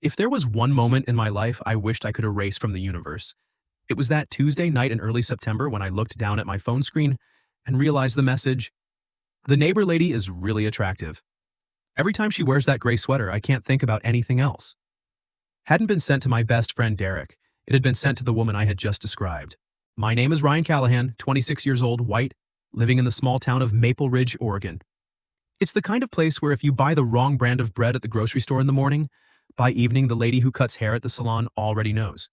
If there was one moment in my life I wished I could erase from the universe, it was that Tuesday night in early September when I looked down at my phone screen and realized the message, "The neighbor lady is really attractive. Every time she wears that gray sweater, I can't think about anything else." Hadn't been sent to my best friend Derek. It had been sent to the woman I had just described. My name is Ryan Callahan, 26 years old, white, living in the small town of Maple Ridge, Oregon. It's the kind of place where if you buy the wrong brand of bread at the grocery store in the morning, by evening the lady who cuts hair at the salon already knows.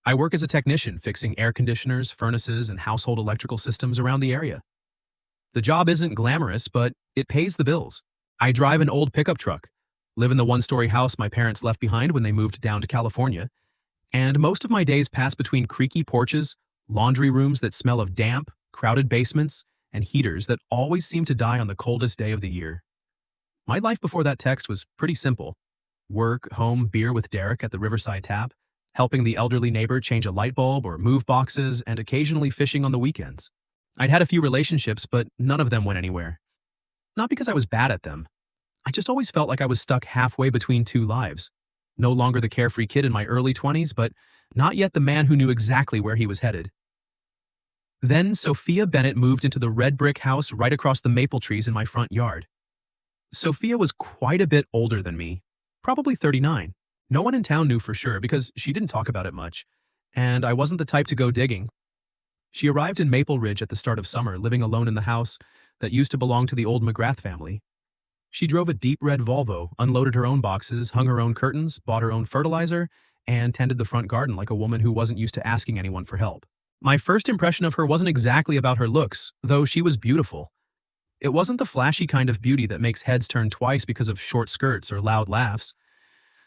I work as a technician fixing air conditioners, furnaces, and household electrical systems around the area. The job isn't glamorous, but it pays the bills. I drive an old pickup truck, live in the one-story house my parents left behind when they moved down to California, and most of my days pass between creaky porches, laundry rooms that smell of damp, crowded basements, and heaters that always seem to die on the coldest day of the year. My life before that text was pretty simple. Work, home, beer with Derek at the Riverside Tap, helping the elderly neighbor change a light bulb or move boxes, and occasionally fishing on the weekends. I'd had a few relationships, but none of them went anywhere. Not because I was bad at them. I just always felt like I was stuck halfway between two lives. No longer the carefree kid in my early 20s, but not yet the man who knew exactly where he was headed. Then Sophia Bennett moved into the red brick house right across the maple trees in my front yard. Sophia was quite a bit older than me, probably 39. No one in town knew for sure because she didn't talk about it much, and I wasn't the type to go digging. She arrived in Maple Ridge at the start of summer, living alone in the house that used to belong to the old McGrath family. She drove a deep red Volvo, unloaded her own boxes, hung her own curtains, bought her own fertilizer, and tended the front garden like a woman who wasn't used to asking anyone for help. My first impression of her wasn't exactly about her looks, though she was beautiful. It wasn't the flashy kind of beauty that makes heads turn twice because of short skirts or loud laughs.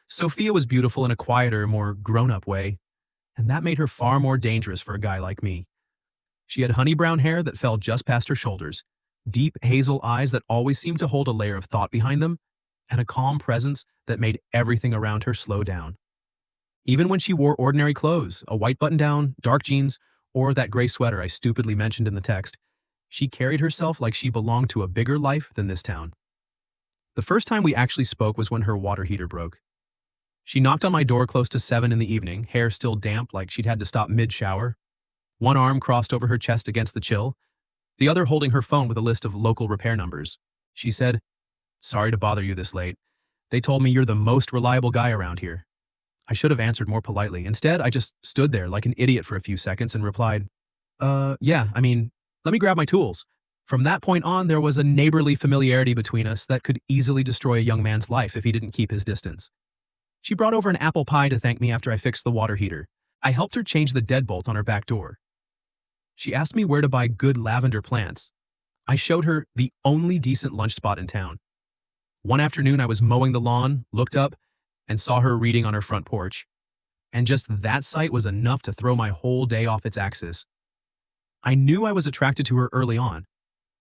Sophia was beautiful in a quieter, more grown-up way, and that made her far more dangerous for a guy like me. She had honey brown hair that fell just past her shoulders, deep hazel eyes that always seemed to hold a layer of thought behind them, and a calm presence that made everything around her slow down. Even when she wore ordinary clothes, a white button-down, dark jeans, or that gray sweater I stupidly mentioned in the text, she carried herself like she belonged to a bigger life than this town. The first time we actually spoke was when her water heater broke. She knocked on my door close to 7 in the evening, hair still damp like she'd had to stop mid-shower. One arm crossed over her chest against the chill, the other holding her phone with a list of local repair numbers. She said, "Sorry to bother you this late. They told me you're the most reliable guy around here." I should have answered more politely. Instead, I just stood there like an idiot for a few seconds and replied, yeah, let me grab my tools." From that point on, there was a neighborly familiarity between us that could easily destroy a young man's life if he didn't keep his distance. She brought over an apple pie to thank me after I fixed the water heater. I helped her change the deadbolt on her back door. She asked me where to buy good lavender plants. I showed her the only decent lunch spot in town. One afternoon, I was mowing the lawn, looked up, and saw her reading on her front porch. And just that sight was enough to throw my whole day off its axis. I knew I was attracted to her early on,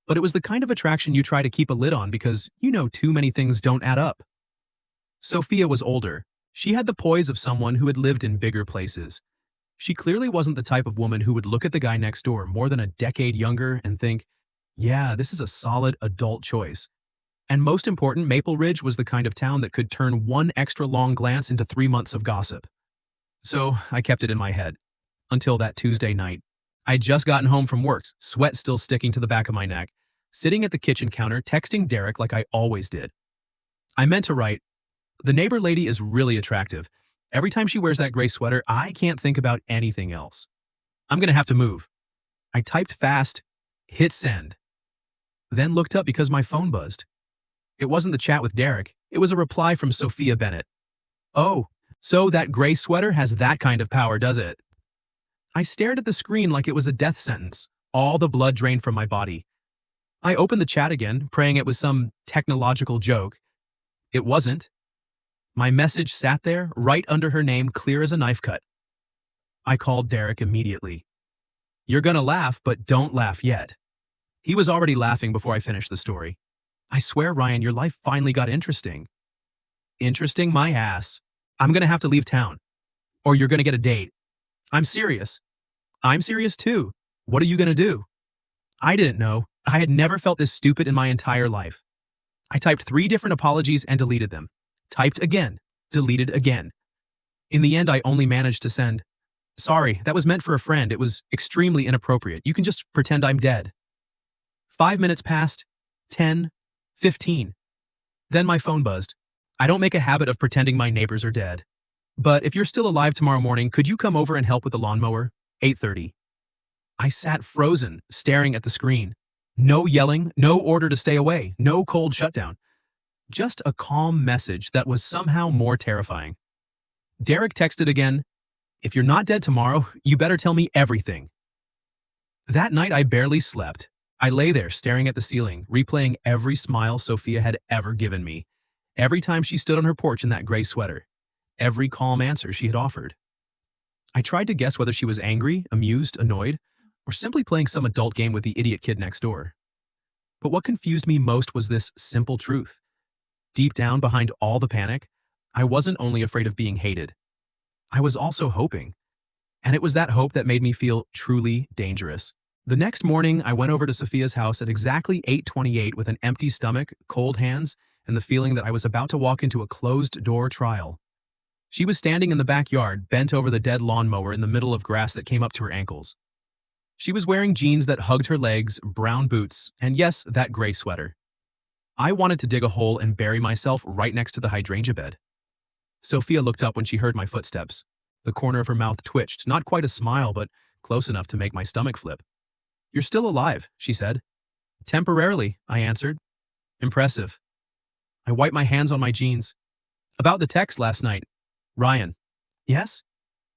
but it was the kind of attraction you try to keep a lid on because you know too many things don't add up. Sophia was older. She had the poise of someone who had lived in bigger places. She clearly wasn't the type of woman who would look at the guy next door more than a decade younger and think, yeah, this is a solid adult choice. And most important, Maple Ridge was the kind of town that could turn one extra long glance into 3 months of gossip. So I kept it in my head. Until that Tuesday night. I'd just gotten home from work, sweat still sticking to the back of my neck, sitting at the kitchen counter texting Derek like I always did. I meant to write, "The neighbor lady is really attractive. Every time she wears that gray sweater, I can't think about anything else. I'm gonna have to move." I typed fast, hit send, then looked up because my phone buzzed. It wasn't the chat with Derek, it was a reply from Sophia Bennett. "Oh, so that gray sweater has that kind of power, does it?" I stared at the screen like it was a death sentence, all the blood drained from my body. I opened the chat again, praying it was some technological joke. It wasn't. My message sat there, right under her name, clear as a knife cut. I called Derek immediately. "You're gonna laugh, but don't laugh yet." He was already laughing before I finished the story. "I swear, Ryan, your life finally got interesting." "Interesting my ass. I'm gonna have to leave town. Or you're gonna get a date." "I'm serious." "I'm serious too. What are you gonna do?" I didn't know. I had never felt this stupid in my entire life. I typed 3 different apologies and deleted them. Typed again. deleted again. In the end, I only managed to send, "Sorry, that was meant for a friend. It was extremely inappropriate. You can just pretend I'm dead." 5 minutes passed, 10, 15. Then my phone buzzed. I don't make a habit of pretending my neighbors are dead. "But if you're still alive tomorrow morning, could you come over and help with the lawnmower?" 8:30. I sat frozen, staring at the screen. No yelling, no order to stay away, no cold shutdown. Just a calm message that was somehow more terrifying. Derek texted again, "If you're not dead tomorrow, you better tell me everything." That night I barely slept. I lay there staring at the ceiling, replaying every smile Sophia had ever given me, every time she stood on her porch in that gray sweater, every calm answer she had offered. I tried to guess whether she was angry, amused, annoyed, or simply playing some adult game with the idiot kid next door. But what confused me most was this simple truth. Deep down behind all the panic, I wasn't only afraid of being hated. I was also hoping. And it was that hope that made me feel truly dangerous. The next morning, I went over to Sophia's house at exactly 8:28 with an empty stomach, cold hands, and the feeling that I was about to walk into a closed-door trial. She was standing in the backyard, bent over the dead lawnmower in the middle of grass that came up to her ankles. She was wearing jeans that hugged her legs, brown boots, and yes, that gray sweater. I wanted to dig a hole and bury myself right next to the hydrangea bed. Sophia looked up when she heard my footsteps. The corner of her mouth twitched, not quite a smile, but close enough to make my stomach flip. "You're still alive," she said. "Temporarily," I answered. "Impressive." I wiped my hands on my jeans. "About the text last night. Ryan." "Yes?"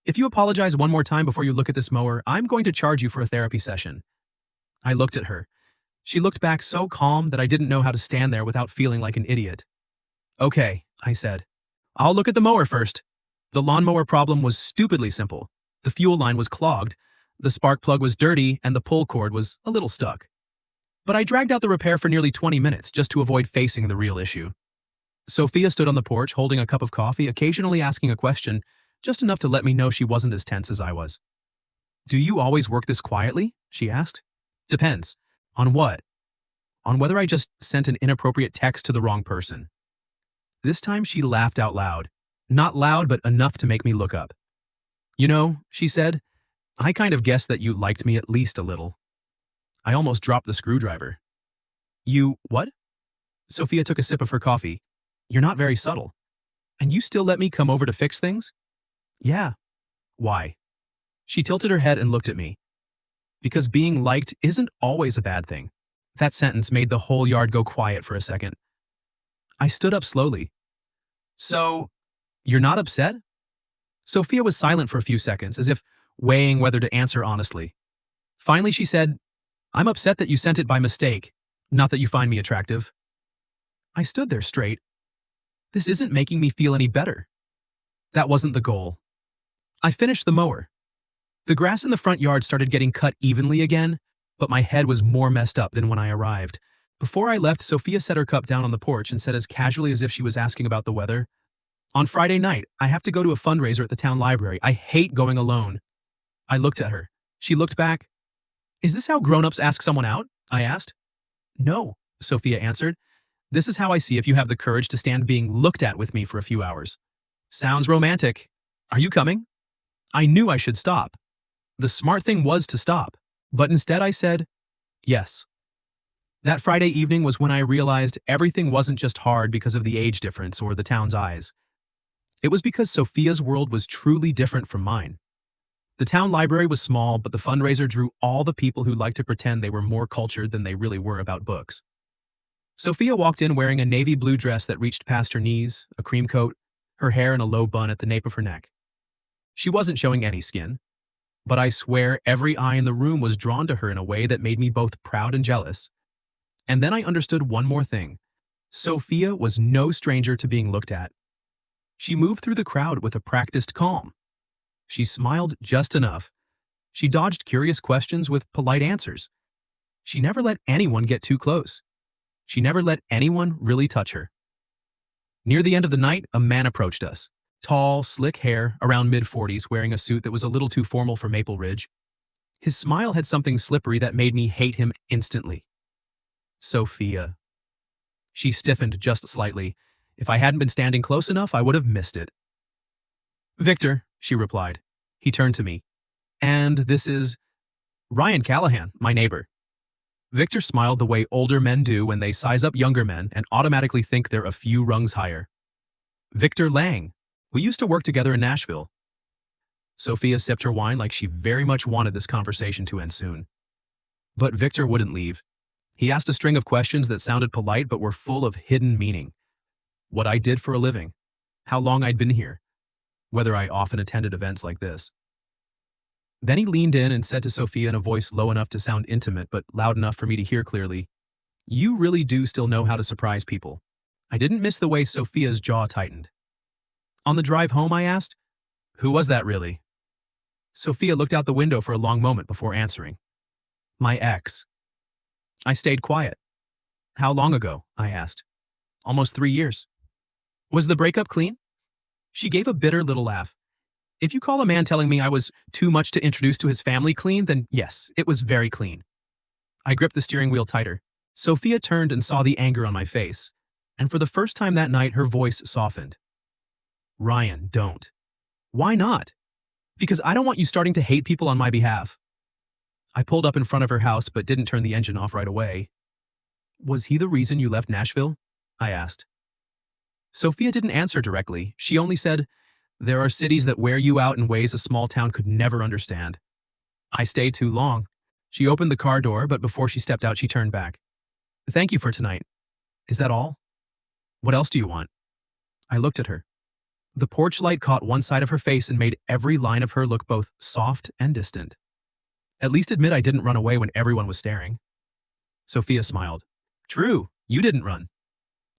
"If you apologize one more time before you look at this mower, I'm going to charge you for a therapy session." I looked at her. She looked back so calm that I didn't know how to stand there without feeling like an idiot. "Okay," I said. "I'll look at the mower first." The lawnmower problem was stupidly simple. The fuel line was clogged, the spark plug was dirty, and the pull cord was a little stuck. But I dragged out the repair for nearly 20 minutes just to avoid facing the real issue. Sophia stood on the porch holding a cup of coffee, occasionally asking a question, just enough to let me know she wasn't as tense as I was. "Do you always work this quietly?" she asked. "Depends. On what?" "On whether I just sent an inappropriate text to the wrong person." This time she laughed out loud. Not loud, but enough to make me look up. "You know," she said, "I kind of guessed that you liked me at least a little." I almost dropped the screwdriver. "You what?" Sophia took a sip of her coffee. "You're not very subtle. And you still let me come over to fix things?" "Yeah." "Why?" She tilted her head and looked at me. "Because being liked isn't always a bad thing." That sentence made the whole yard go quiet for a second. I stood up slowly. "So, you're not upset?" Sophia was silent for a few seconds, as if weighing whether to answer honestly. Finally she said, "I'm upset that you sent it by mistake, not that you find me attractive." I stood there straight. This isn't making me feel any better. That wasn't the goal. I finished the mower. The grass in the front yard started getting cut evenly again, but my head was more messed up than when I arrived. Before I left, Sophia set her cup down on the porch and said as casually as if she was asking about the weather, "On Friday night, I have to go to a fundraiser at the town library. I hate going alone." I looked at her. She looked back. "Is this how grown-ups ask someone out?" I asked. "No," Sophia answered. "This is how I see if you have the courage to stand being looked at with me for a few hours." "Sounds romantic. Are you coming?" I knew I should stop. The smart thing was to stop, but instead I said, "Yes." That Friday evening was when I realized everything wasn't just hard because of the age difference or the town's eyes. It was because Sophia's world was truly different from mine. The town library was small, but the fundraiser drew all the people who liked to pretend they were more cultured than they really were about books. Sophia walked in wearing a navy blue dress that reached past her knees, a cream coat, her hair in a low bun at the nape of her neck. She wasn't showing any skin, but I swear every eye in the room was drawn to her in a way that made me both proud and jealous. And then I understood one more thing. Sophia was no stranger to being looked at. She moved through the crowd with a practiced calm. She smiled just enough. She dodged curious questions with polite answers. She never let anyone get too close. She never let anyone really touch her. Near the end of the night, a man approached us. Tall, slick hair, around mid-40s, wearing a suit that was a little too formal for Maple Ridge. His smile had something slippery that made me hate him instantly. Sophia. She stiffened just slightly. If I hadn't been standing close enough, I would have missed it. Victor, she replied. He turned to me. And this is Ryan Callahan, my neighbor. Victor smiled the way older men do when they size up younger men and automatically think they're a few rungs higher. Victor Lang. We used to work together in Nashville. Sophia sipped her wine like she very much wanted this conversation to end soon. But Victor wouldn't leave. He asked a string of questions that sounded polite but were full of hidden meaning. What I did for a living. How long I'd been here. Whether I often attended events like this. Then he leaned in and said to Sophia in a voice low enough to sound intimate but loud enough for me to hear clearly, "You really do still know how to surprise people." I didn't miss the way Sophia's jaw tightened. On the drive home, I asked, "Who was that really?" Sophia looked out the window for a long moment before answering. "My ex." I stayed quiet. "How long ago?" I asked. "Almost 3 years." "Was the breakup clean?" She gave a bitter little laugh. "If you call a man telling me I was too much to introduce to his family clean, then yes, it was very clean." I gripped the steering wheel tighter. Sophia turned and saw the anger on my face, and for the first time that night her voice softened. "Ryan, don't." "Why not?" "Because I don't want you starting to hate people on my behalf." I pulled up in front of her house but didn't turn the engine off right away. "Was he the reason you left Nashville?" I asked. Sophia didn't answer directly. She only said, "There are cities that wear you out in ways a small town could never understand." I stayed too long. She opened the car door, but before she stepped out, she turned back. "Thank you for tonight. Is that all? What else do you want?" I looked at her. The porch light caught one side of her face and made every line of her look both soft and distant. "At least admit I didn't run away when everyone was staring." Sophia smiled. "True, you didn't run."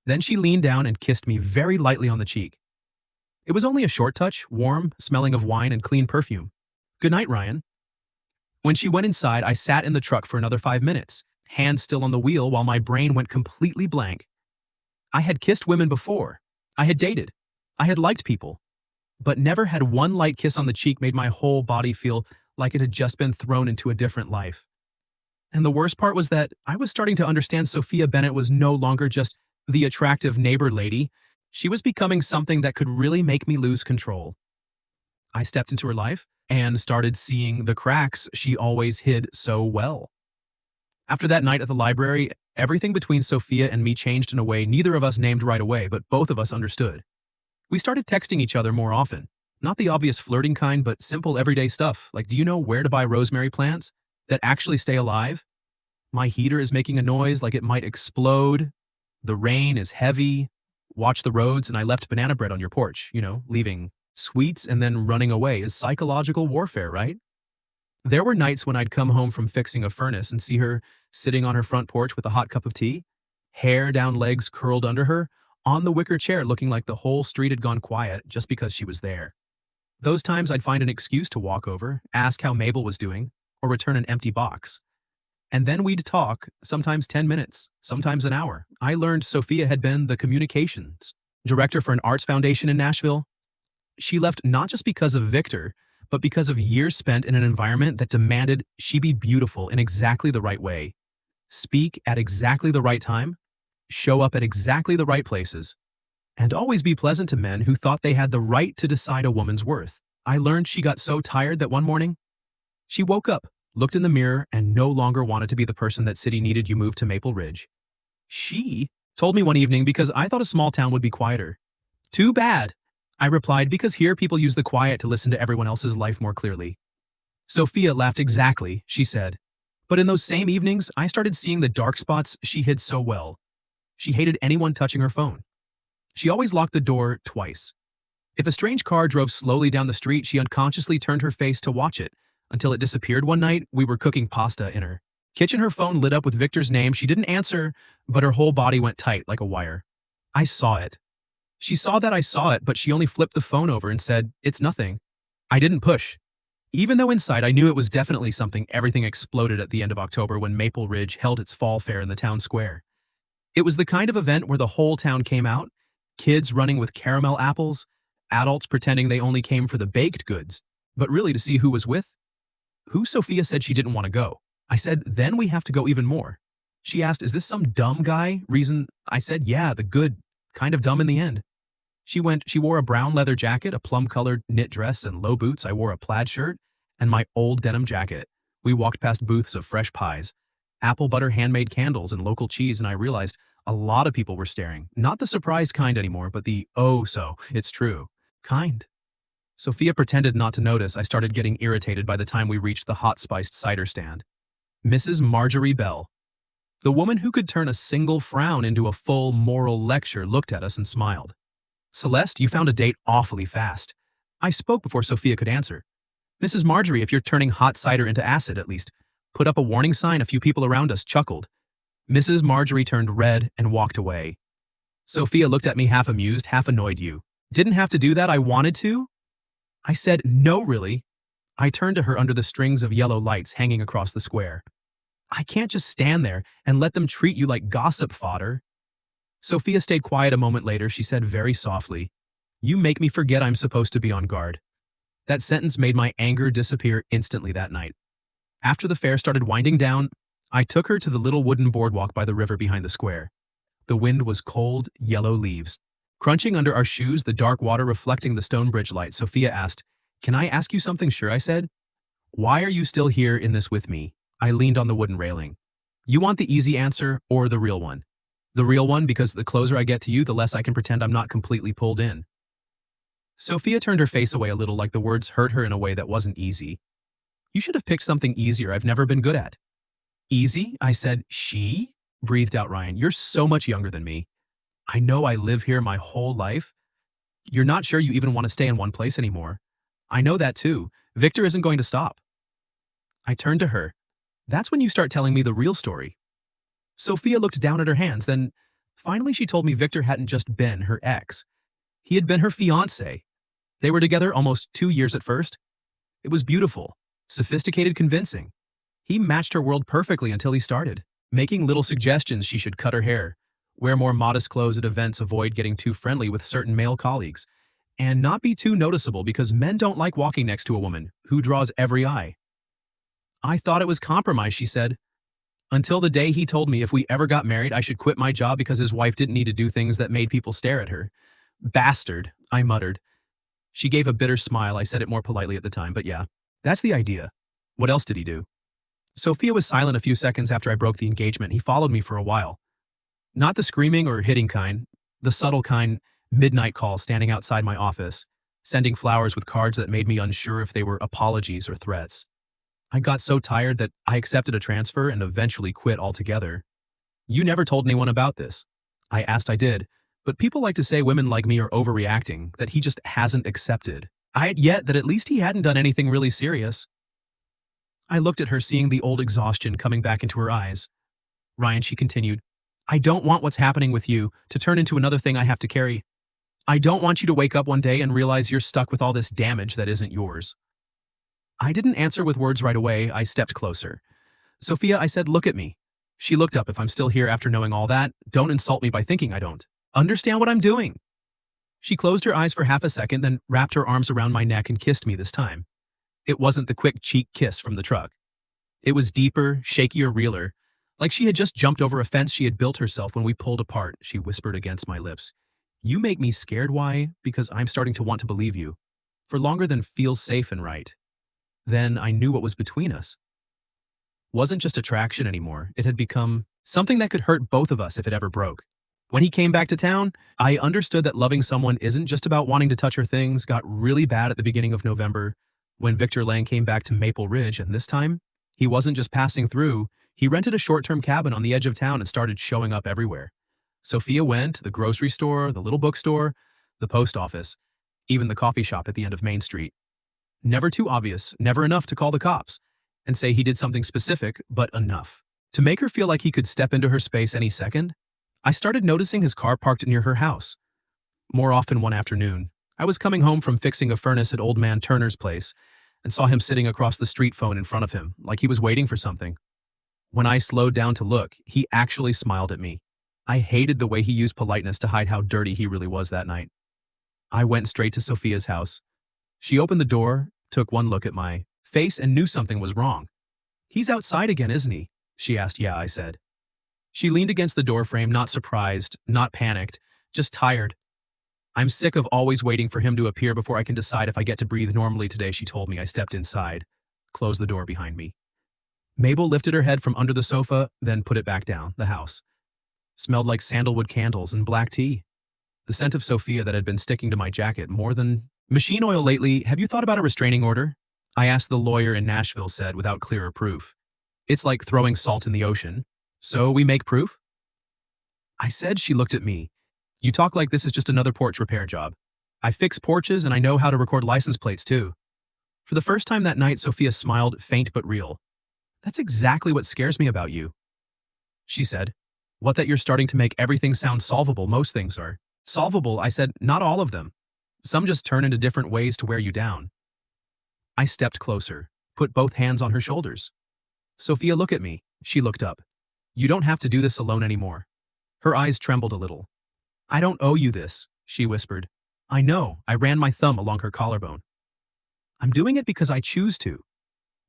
Then she leaned down and kissed me very lightly on the cheek. It was only a short touch, warm, smelling of wine and clean perfume. "Good night, Ryan." When she went inside, I sat in the truck for another 5 minutes, hands still on the wheel while my brain went completely blank. I had kissed women before. I had dated. I had liked people. But never had one light kiss on the cheek made my whole body feel like it had just been thrown into a different life. And the worst part was that I was starting to understand Sophia Bennett was no longer just the attractive neighbor lady. She was becoming something that could really make me lose control. I stepped into her life and started seeing the cracks she always hid so well. After that night at the library, everything between Sophia and me changed in a way neither of us named right away, but both of us understood. We started texting each other more often. Not the obvious flirting kind, but simple everyday stuff, like, "Do you know where to buy rosemary plants that actually stay alive?" "My heater is making a noise like it might explode." "The rain is heavy." "Watch the roads," and "I left banana bread on your porch." Leaving sweets and then running away is psychological warfare, right? There were nights when I'd come home from fixing a furnace and see her sitting on her front porch with a hot cup of tea, hair down, legs curled under her, on the wicker chair looking like the whole street had gone quiet just because she was there. Those times I'd find an excuse to walk over, ask how Mabel was doing, or return an empty box. And then we'd talk, sometimes 10 minutes, sometimes an hour. I learned Sophia had been the communications director for an arts foundation in Nashville. She left not just because of Victor, but because of years spent in an environment that demanded she be beautiful in exactly the right way, speak at exactly the right time, show up at exactly the right places, and always be pleasant to men who thought they had the right to decide a woman's worth. I learned she got so tired that one morning, she woke up, looked in the mirror, and no longer wanted to be the person that city needed you moved to Maple Ridge. She told me one evening because I thought a small town would be quieter. "Too bad," I replied, because here people use the quiet to listen to everyone else's life more clearly. Sophia laughed. "Exactly," she said. But in those same evenings, I started seeing the dark spots she hid so well. She hated anyone touching her phone. She always locked the door twice. If a strange car drove slowly down the street, she unconsciously turned her face to watch it, until it disappeared. One night, we were cooking pasta in her kitchen. Her phone lit up with Victor's name. She didn't answer, but her whole body went tight like a wire. I saw it. She saw that I saw it, but she only flipped the phone over and said, "It's nothing." I didn't push. Even though inside I knew it was definitely something. Everything exploded at the end of October when Maple Ridge held its fall fair in the town square. It was the kind of event where the whole town came out, kids running with caramel apples, adults pretending they only came for the baked goods, but really to see who was with. Who Sophia said she didn't want to go. I said, "Then we have to go even more." She asked, "Is this some dumb guy reason?" I said, "Yeah, the good kind of dumb in the end. She wore a brown leather jacket, a plum-colored knit dress, and low boots. I wore a plaid shirt and my old denim jacket. We walked past booths of fresh pies, apple butter handmade candles, and local cheese, and I realized a lot of people were staring. Not the surprised kind anymore, but the it's true kind. Sophia pretended not to notice. I started getting irritated by the time we reached the hot spiced cider stand. Mrs. Marjorie Bell, the woman who could turn a single frown into a full moral lecture, looked at us and smiled. Celeste, you found a date awfully fast. I spoke before Sophia could answer. Mrs. Marjorie, if you're turning hot cider into acid, at least put up a warning sign. A few people around us chuckled. Mrs. Marjorie turned red and walked away. Sophia looked at me half amused, half annoyed. You didn't have to do that. I wanted to. I said, no, really. I turned to her under the strings of yellow lights hanging across the square. I can't just stand there and let them treat you like gossip fodder. Sophia stayed quiet. A moment later, she said very softly, you make me forget I'm supposed to be on guard. That sentence made my anger disappear instantly that night. After the fair started winding down, I took her to the little wooden boardwalk by the river behind the square. The wind was cold, yellow leaves crunching under our shoes, the dark water reflecting the stone bridge light. Sophia asked, can I ask you something? Sure, I said. Why are you still here in this with me? I leaned on the wooden railing. You want the easy answer or the real one? The real one, because the closer I get to you, the less I can pretend I'm not completely pulled in. Sophia turned her face away a little, like the words hurt her in a way that wasn't easy. You should have picked something easier I've never been good at. Easy? I said. She? Breathed out Ryan. You're so much younger than me. I know I live here my whole life. You're not sure you even want to stay in one place anymore. I know that too. Victor isn't going to stop. I turned to her. That's when you start telling me the real story. Sophia looked down at her hands, then finally she told me Victor hadn't just been her ex. He had been her fiancé. They were together almost 2 years at first. It was beautiful, sophisticated, convincing. He matched her world perfectly until he started making little suggestions. She should cut her hair, wear more modest clothes at events, avoid getting too friendly with certain male colleagues, and not be too noticeable because men don't like walking next to a woman who draws every eye. I thought it was compromise, she said, until the day he told me if we ever got married I should quit my job because his wife didn't need to do things that made people stare at her. Bastard, I muttered. She gave a bitter smile. I said it more politely at the time, but yeah, that's the idea. What else did he do? Sophia was silent a few seconds after I broke the engagement. He followed me for a while. Not the screaming or hitting kind, the subtle kind, midnight calls standing outside my office, sending flowers with cards that made me unsure if they were apologies or threats. I got so tired that I accepted a transfer and eventually quit altogether. You never told anyone about this. I asked. I did, but people like to say women like me are overreacting, that he just hasn't accepted. Yet that at least he hadn't done anything really serious. I looked at her, seeing the old exhaustion coming back into her eyes. Ryan, she continued, I don't want what's happening with you to turn into another thing I have to carry. I don't want you to wake up one day and realize you're stuck with all this damage that isn't yours. I didn't answer with words right away. I stepped closer. Sophia, I said, look at me. She looked up. If I'm still here after knowing all that, don't insult me by thinking I don't understand what I'm doing. She closed her eyes for half a second, then wrapped her arms around my neck and kissed me this time. It wasn't the quick cheek kiss from the truck. It was deeper, shakier, realer, like she had just jumped over a fence she had built herself when we pulled apart. She whispered against my lips, you make me scared. Why? Because I'm starting to want to believe you, for longer than feels safe and right. Then I knew what was between us wasn't just attraction anymore. It had become something that could hurt both of us if it ever broke. When he came back to town, I understood that loving someone isn't just about wanting to touch her. Things got really bad at the beginning of November when Victor Lang came back to Maple Ridge, and this time, he wasn't just passing through. He rented a short-term cabin on the edge of town and started showing up everywhere. Sophia went to the grocery store, the little bookstore, the post office, even the coffee shop at the end of Main Street. Never too obvious, never enough to call the cops and say he did something specific, but enough to make her feel like he could step into her space any second. I started noticing his car parked near her house. More often one afternoon, I was coming home from fixing a furnace at Old Man Turner's place and saw him sitting across the street, phone in front of him, like he was waiting for something. When I slowed down to look, he actually smiled at me. I hated the way he used politeness to hide how dirty he really was that night. I went straight to Sophia's house. She opened the door, took one look at my face, and knew something was wrong. He's outside again, isn't he? She asked. Yeah, I said. She leaned against the doorframe, not surprised, not panicked, Just tired. I'm sick of always waiting for him to appear before I can decide if I get to breathe normally today, she told me. I stepped inside, closed the door behind me. Mabel lifted her head from under the sofa, then put it back down. The house smelled like sandalwood candles and black tea. The scent of Sophia that had been sticking to my jacket more than machine oil lately. Have you thought about a restraining order? I asked. The lawyer in Nashville said without clearer proof. It's like throwing salt in the ocean. So we make proof? I said. She looked at me. You talk like this is just another porch repair job. I fix porches and I know how to record license plates too. For the first time that night, Sophia smiled, faint but real. That's exactly what scares me about you. She said. What, that you're starting to make everything sound solvable? Most things are. Solvable, I said. Not all of them. Some just turn into different ways to wear you down. I stepped closer, put both hands on her shoulders. Sophia, look at me. She looked up. You don't have to do this alone anymore. Her eyes trembled a little. I don't owe you this, she whispered. I know. I ran my thumb along her collarbone. I'm doing it because I choose to.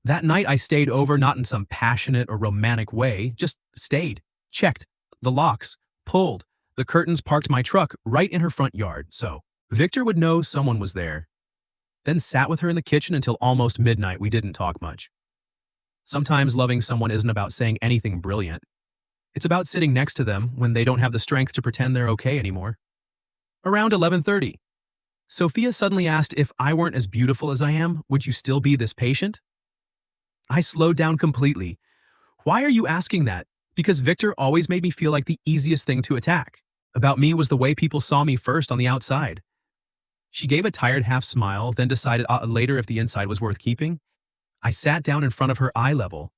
That night I stayed over, not in some passionate or romantic way, just stayed, checked the locks, pulled the curtains, parked my truck right in her front yard so Victor would know someone was there. Then sat with her in the kitchen until almost midnight. We didn't talk much. Sometimes loving someone isn't about saying anything brilliant. It's about sitting next to them when they don't have the strength to pretend they're okay anymore. Around 11:30, Sophia suddenly asked, if I weren't as beautiful as I am, would you still be this patient? I slowed down completely. Why are you asking that? Because Victor always made me feel like the easiest thing to attack about me was the way people saw me first on the outside. She gave a tired half smile, then decided later if the inside was worth keeping. I sat down in front of her, eye level.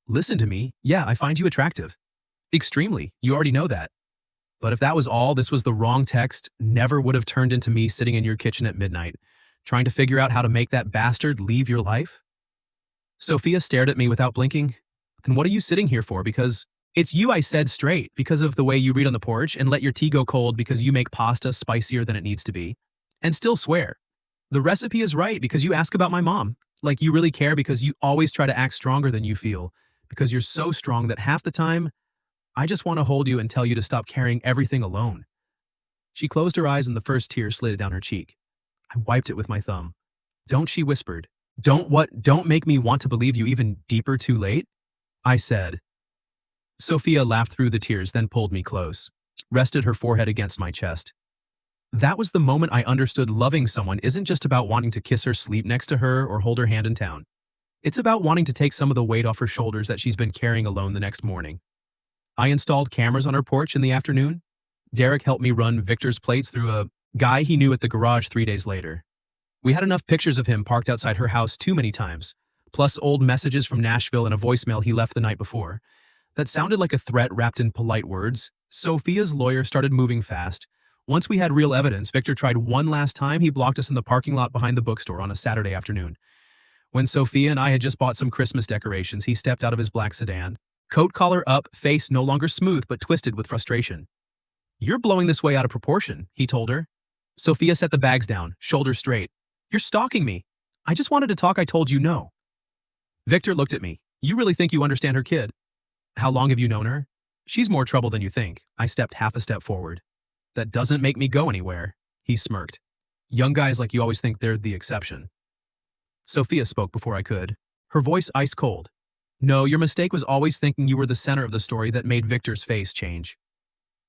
Listen to me. Yeah, I find you attractive. Extremely. You already know that. But if that was all, this was the wrong text, never would have turned into me sitting in your kitchen at midnight, trying to figure out how to make that bastard leave your life. Sophia stared at me without blinking. Then what are you sitting here for? Because it's you, I said straight, because of the way you read on the porch and let your tea go cold because you make pasta spicier than it needs to be. And still swear. The recipe is right because you ask about my mom. Like you really care because you always try to act stronger than you feel. Because you're so strong that half the time, I just want to hold you and tell you to stop carrying everything alone. She closed her eyes and the first tear slid down her cheek. I wiped it with my thumb. Don't, she whispered. Don't what? Don't make me want to believe you even deeper too late? I said. Sophia laughed through the tears, then pulled me close, rested her forehead against my chest. That was the moment I understood loving someone isn't just about wanting to kiss her, sleep next to her, or hold her hand in town. It's about wanting to take some of the weight off her shoulders that she's been carrying alone the next morning. I installed cameras on her porch in the afternoon. Derek helped me run Victor's plates through a guy he knew at the garage 3 days later. We had enough pictures of him parked outside her house too many times, plus old messages from Nashville and a voicemail he left the night before. That sounded like a threat wrapped in polite words. Sophia's lawyer started moving fast. Once we had real evidence, Victor tried one last time. He blocked us in the parking lot behind the bookstore on a Saturday afternoon. When Sophia and I had just bought some Christmas decorations, he stepped out of his black sedan, coat collar up, face no longer smooth but twisted with frustration. You're blowing this way out of proportion, he told her. Sophia set the bags down, shoulders straight. You're stalking me. I just wanted to talk. I told you no. Victor looked at me. You really think you understand her kid? How long have you known her? She's more trouble than you think. I stepped half a step forward. That doesn't make me go anywhere, he smirked. Young guys like you always think they're the exception. Sophia spoke before I could, her voice ice cold. No, your mistake was always thinking you were the center of the story that made Victor's face change.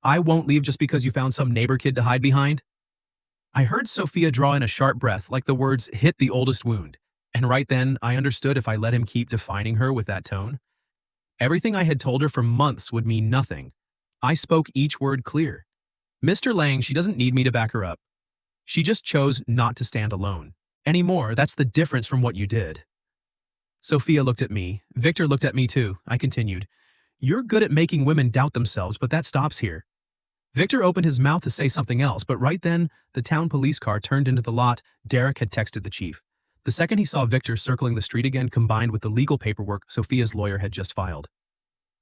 I won't leave just because you found some neighbor kid to hide behind. I heard Sophia draw in a sharp breath like the words hit the oldest wound, and right then I understood if I let him keep defining her with that tone, everything I had told her for months would mean nothing. I spoke each word clear. Mr. Lang, she doesn't need me to back her up. She just chose not to stand alone. Anymore, that's the difference from what you did. Sophia looked at me. Victor looked at me too. I continued. You're good at making women doubt themselves, but that stops here. Victor opened his mouth to say something else, but right then, the town police car turned into the lot. Derek had texted the chief. The second he saw Victor circling the street again, combined with the legal paperwork Sophia's lawyer had just filed.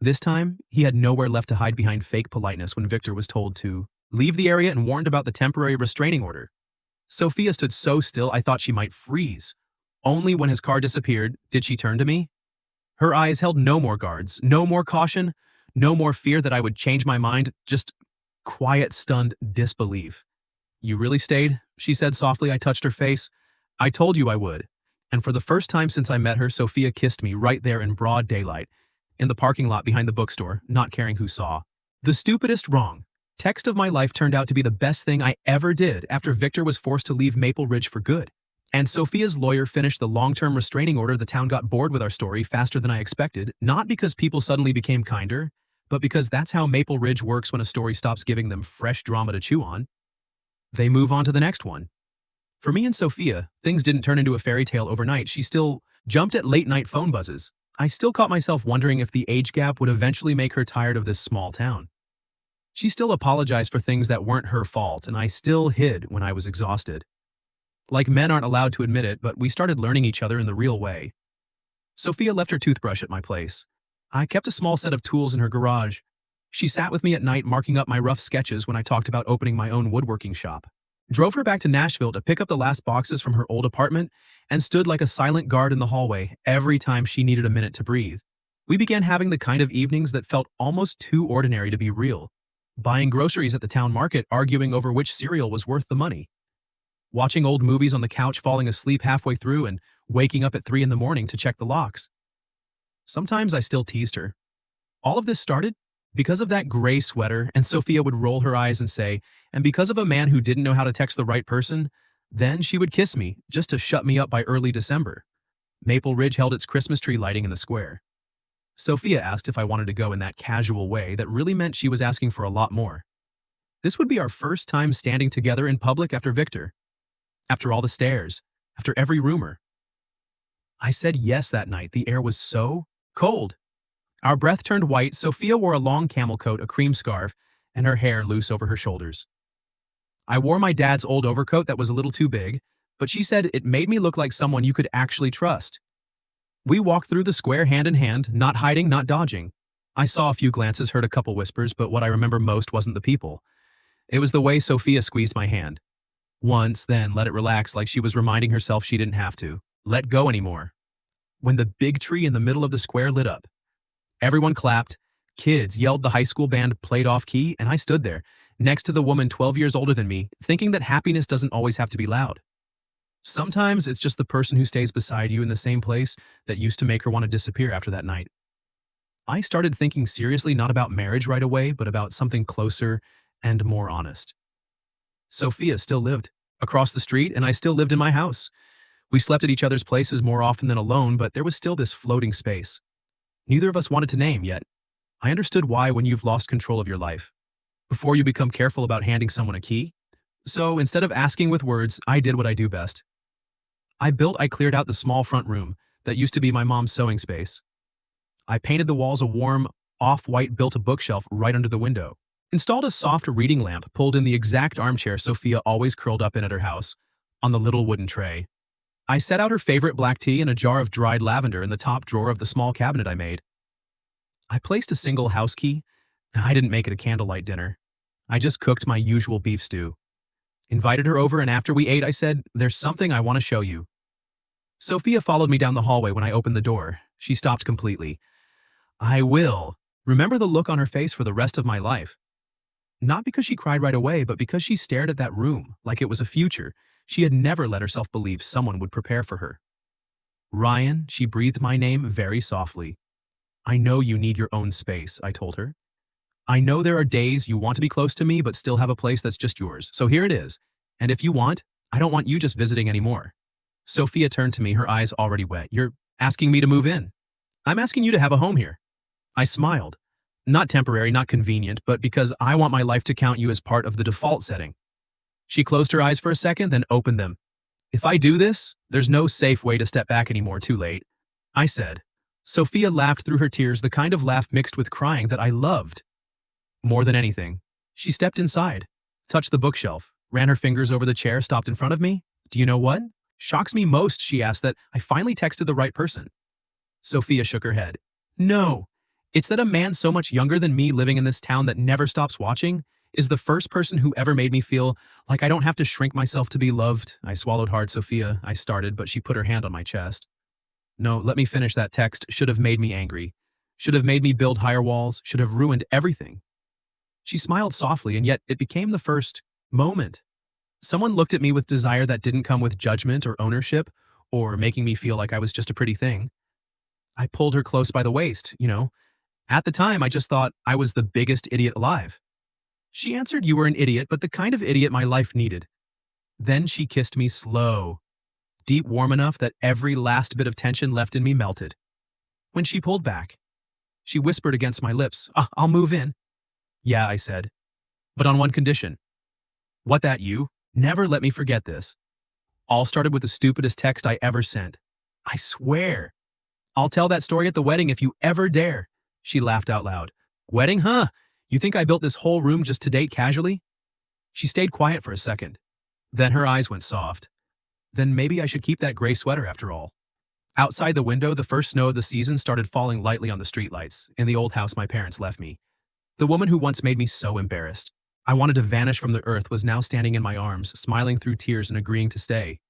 This time, he had nowhere left to hide behind fake politeness when Victor was told to leave the area and warned about the temporary restraining order. Sophia stood so still I thought she might freeze. Only when his car disappeared did she turn to me. Her eyes held no more guards, no more caution, no more fear that I would change my mind, just Quiet, stunned disbelief. You really stayed? She said softly. I touched her face. I told you I would. And for the first time since I met her, Sophia kissed me right there in broad daylight, in the parking lot behind the bookstore, not caring who saw. The stupidest wrong. Text of my life turned out to be the best thing I ever did after Victor was forced to leave Maple Ridge for good. And Sophia's lawyer finished the long-term restraining order. The town got bored with our story faster than I expected, not because people suddenly became kinder, but because that's how Maple Ridge works when a story stops giving them fresh drama to chew on. They move on to the next one. For me and Sophia, things didn't turn into a fairy tale overnight. She still jumped at late-night phone buzzes. I still caught myself wondering if the age gap would eventually make her tired of this small town. She still apologized for things that weren't her fault, and I still hid when I was exhausted. Like men aren't allowed to admit it, but we started learning each other in the real way. Sophia left her toothbrush at my place. I kept a small set of tools in her garage. She sat with me at night marking up my rough sketches when I talked about opening my own woodworking shop. Drove her back to Nashville to pick up the last boxes from her old apartment and stood like a silent guard in the hallway every time she needed a minute to breathe. We began having the kind of evenings that felt almost too ordinary to be real. Buying groceries at the town market, arguing over which cereal was worth the money. Watching old movies on the couch, falling asleep halfway through and waking up at 3 in the morning to check the locks. Sometimes I still teased her. All of this started because of that gray sweater, and Sophia would roll her eyes and say, and because of a man who didn't know how to text the right person. Then she would kiss me just to shut me up by early December. Maple Ridge held its Christmas tree lighting in the square. Sophia asked if I wanted to go in that casual way that really meant she was asking for a lot more. This would be our first time standing together in public after Victor. After all the stares, after every rumor. I said yes that night. The air was so cold. Our breath turned white. Sophia wore a long camel coat, a cream scarf, and her hair loose over her shoulders. I wore my dad's old overcoat that was a little too big, but she said it made me look like someone you could actually trust. We walked through the square hand in hand, not hiding, not dodging. I saw a few glances, heard a couple whispers, but what I remember most wasn't the people. It was the way Sophia squeezed my hand. Once, then let it relax like she was reminding herself she didn't have to let go anymore. When the big tree in the middle of the square lit up, everyone clapped, kids yelled, the high school band played off-key, and I stood there, next to the woman 12 years older than me, thinking that happiness doesn't always have to be loud. Sometimes it's just the person who stays beside you in the same place that used to make her want to disappear after that night. I started thinking seriously not about marriage right away, but about something closer and more honest. Sophia still lived across the street, and I still lived in my house. We slept at each other's places more often than alone, but there was still this floating space. Neither of us wanted to name yet. I understood why when you've lost control of your life. Before you become careful about handing someone a key. So instead of asking with words, I did what I do best. I cleared out the small front room that used to be my mom's sewing space. I painted the walls a warm, off-white, built a bookshelf right under the window. Installed a soft reading lamp, pulled in the exact armchair Sophia always curled up in at her house, on the little wooden tray. I set out her favorite black tea and a jar of dried lavender in the top drawer of the small cabinet I made. I placed a single house key. I didn't make it a candlelight dinner. I just cooked my usual beef stew. Invited her over, and after we ate, I said, "There's something I want to show you." Sophia followed me down the hallway. When I opened the door, she stopped completely. I will remember the look on her face for the rest of my life. Not because she cried right away, but because she stared at that room like it was a future she had never let herself believe someone would prepare for her. Ryan, she breathed my name very softly. I know you need your own space, I told her. I know there are days you want to be close to me but still have a place that's just yours, so here it is. And if you want, I don't want you just visiting anymore. Sophia turned to me, her eyes already wet. You're asking me to move in. I'm asking you to have a home here. I smiled. Not temporary, not convenient, but because I want my life to count you as part of the default setting. She closed her eyes for a second, then opened them. If I do this, there's no safe way to step back anymore, too late, I said. Sophia laughed through her tears, the kind of laugh mixed with crying that I loved. More than anything, she stepped inside, touched the bookshelf, ran her fingers over the chair, stopped in front of me. Do you know what shocks me most? She asked. That I finally texted the right person. Sophia shook her head. No, it's that a man so much younger than me living in this town that never stops watching is the first person who ever made me feel like I don't have to shrink myself to be loved. I swallowed hard. Sophia, I started, but she put her hand on my chest. No, let me finish. That text should have made me angry, should have made me build higher walls, should have ruined everything. She smiled softly, and yet it became the first moment. Someone looked at me with desire that didn't come with judgment or ownership, or making me feel like I was just a pretty thing. I pulled her close by the waist. At the time, I just thought I was the biggest idiot alive. She answered, "You were an idiot, but the kind of idiot my life needed." Then she kissed me slow, deep, warm enough that every last bit of tension left in me melted. When she pulled back, she whispered against my lips, "I'll move in." "Yeah," I said, "but on one condition." "What, that you?" Never let me forget this. All started with the stupidest text I ever sent. "I swear, I'll tell that story at the wedding if you ever dare." She laughed out loud. "Wedding, huh? You think I built this whole room just to date casually?" She stayed quiet for a second. Then her eyes went soft. "Then maybe I should keep that gray sweater after all." Outside the window, the first snow of the season started falling lightly on the streetlights in the old house my parents left me. The woman who once made me so embarrassed, I wanted to vanish from the earth, was now standing in my arms, smiling through tears and agreeing to stay.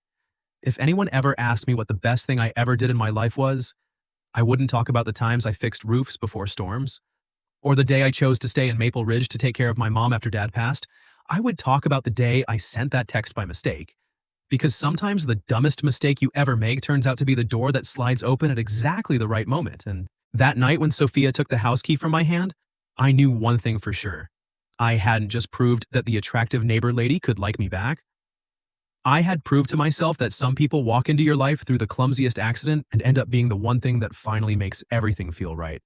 If anyone ever asked me what the best thing I ever did in my life was, I wouldn't talk about the times I fixed roofs before storms, or the day I chose to stay in Maple Ridge to take care of my mom after dad passed. I would talk about the day I sent that text by mistake. Because sometimes the dumbest mistake you ever make turns out to be the door that slides open at exactly the right moment. And that night when Sophia took the house key from my hand, I knew one thing for sure. I hadn't just proved that the attractive neighbor lady could like me back. I had proved to myself that some people walk into your life through the clumsiest accident and end up being the one thing that finally makes everything feel right.